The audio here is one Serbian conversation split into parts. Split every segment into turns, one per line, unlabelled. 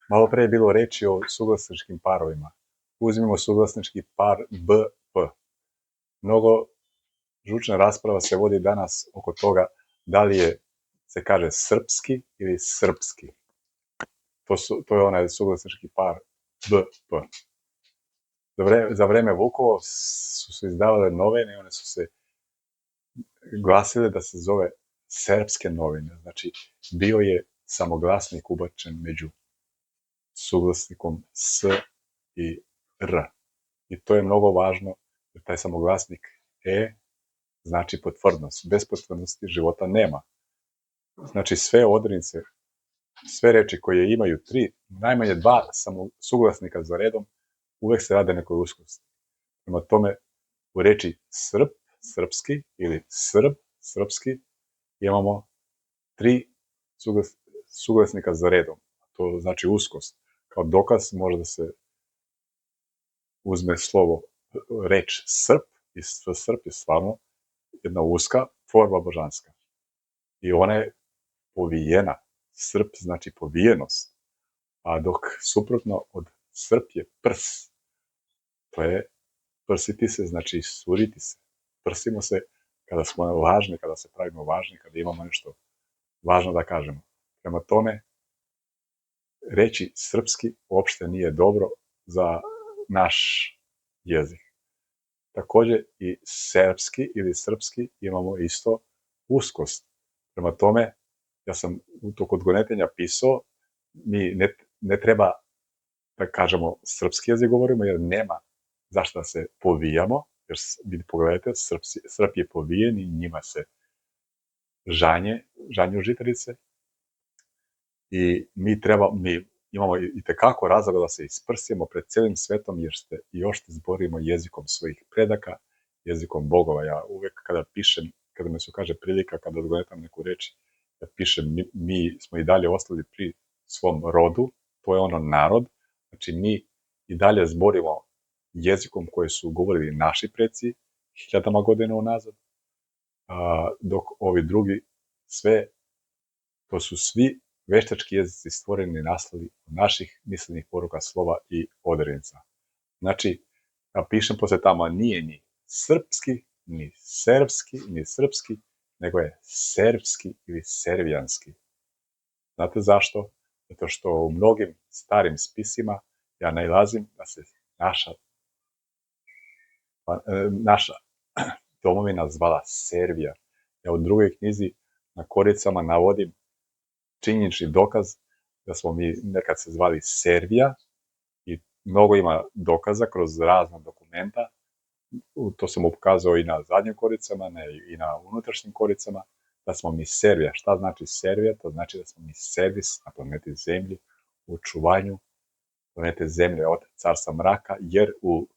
Malo pre je bilo reči o suglasničkim parovima. Uzmimo suglasnički par B-P. Mnogo žučna rasprava se vodi danas oko toga da li se kaže srpski ili srpski. To je onaj suglasnički par B-P. Za vreme Vukova su se izdavale novine, one su se glasile da se zove Serbske novine. Znači, bio je samoglasnik ubačen među suglasnikom S i R. I to je mnogo važno, jer taj samoglasnik E znači potvrdnost. Bez potvrdnosti života nema. Znači, sve odrednice, sve reči koje imaju najmanje dva suglasnika za redom, uvek se rade nekoj uskosti. Prema tome, u reči Srp, srpski, ili Srb, srpski, imamo 3 suglasnika za redom. To znači uskost. Kao dokaz može da se uzme reč Srp, i Srp je stvarno jedna uska forma božanska. I ona je povijena. Srp znači povijenost. A dok suprotno od Srp je prs. To je prsiti se, znači suriti se. Prsimo se kada smo važni, kada se pravimo važni, kada imamo nešto važno da kažemo. Prema tome, reći srpski uopšte nije dobro za naš jezik. Takođe i serbski ili srpski imamo isto uskost. Prema tome, ja sam kod gonetenja pisao, mi ne treba da kažemo srpski jezik govorimo, jer nema zašto da se povijamo, jer pogledajte, Srp je povijen i njima se žanju žitarice, i mi imamo i tekako razloga da se isprsimo pred celim svetom, jer još te zborimo jezikom svojih predaka, jezikom bogova. Ja uvek kada pišem, kada me se kaže prilika, kada odgonetam neku reč, da pišem, mi smo i dalje ostali pri svom rodu, to je ono narod, znači mi i dalje zborimo jezikom koje su govorili naši preci hiljadama godina unazad, dok ovi drugi to su svi veštački jezici stvoreni i nastali od naših mislenih poruka, slova i odrednica. Znači, ja pišem posle tamo, nije ni srpski, ni serbski, ni srpski, nego je serbski ili servijanski. Znate zašto? Zato što u mnogim starim spisima ja nailazim da se naša domovina zvala Servija. Ja u drugoj knjizi na koricama navodim činjenični dokaz da smo mi nekad se zvali Servija, i mnogo ima dokaza kroz razna dokumenta. To sam ukazao i na zadnjim koricama i na unutrašnjim koricama, da smo mi Servija. Šta znači Servija? To znači da smo mi servis na planeti Zemlji u očuvanju planete Zemlje od carstva mraka, jer u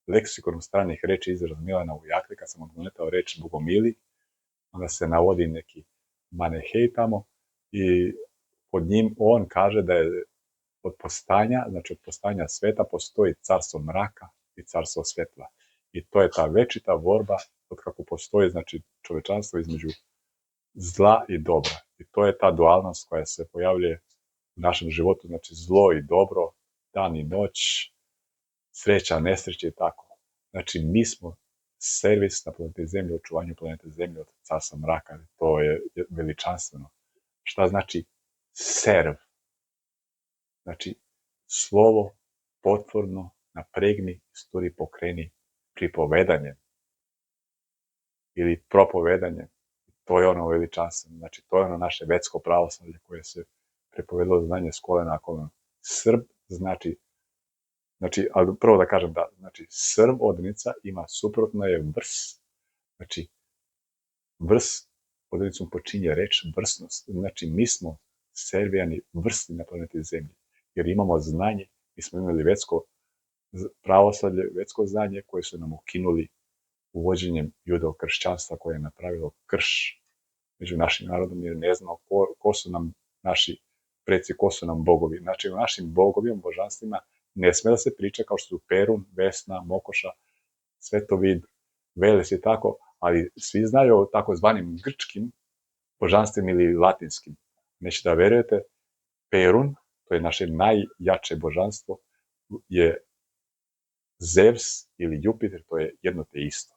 leksikonu stranih reči izraz Milana Ujakli, kad sam odgonetao reč Bogomili, onda se navodi neki Manehej tamo, i pod njim on kaže da je od postajanja sveta postoji carstvo mraka i carstvo svetla. I to je ta večita borba od kako postoji, znači, čovečanstvo između zla i dobra. I to je ta dualnost koja se pojavljuje u našem životu, znači zlo i dobro, dan i noć, sreća, nesreće i tako. Znači, mi smo servis na planeti Zemlji, očuvanju planete Zemlje od carstva mraka. To je veličanstveno. Šta znači serv? Znači, slovo potvorno, napregni, sturi, pokreni, pripovedanje ili propovedanje. To je ono veličanstveno. Znači, to je ono naše vetsko pravoslavlje koje se prepovedalo znanje s kolena na koleno. Srb znači, ali prvo da kažem da, znači, Srb odrednica ima suprotno je vrs. Znači, vrs odrednicom počinje reč vrsnost. Znači, mi smo Servijani vrsni na planeti Zemlji, jer imamo znanje, mi smo imali vetsko pravoslavlje, vetsko znanje koje su nam ukinuli uvođenjem judeo-kršćanstva koje je napravilo krš među našim narodom, jer ne znamo ko su nam naši preci, ko su nam bogovi. Znači, u našim bogovima, božanstvima ne sme da se priča kao što su Perun, Vesna, Mokoša, Svetovid, Veles i tako, ali svi znaju o takozvanim grčkim božanstvima ili latinskim. Nećete da verujete, Perun to je naše najjače božanstvo, je Zevs ili Jupiter, to je jedno te isto.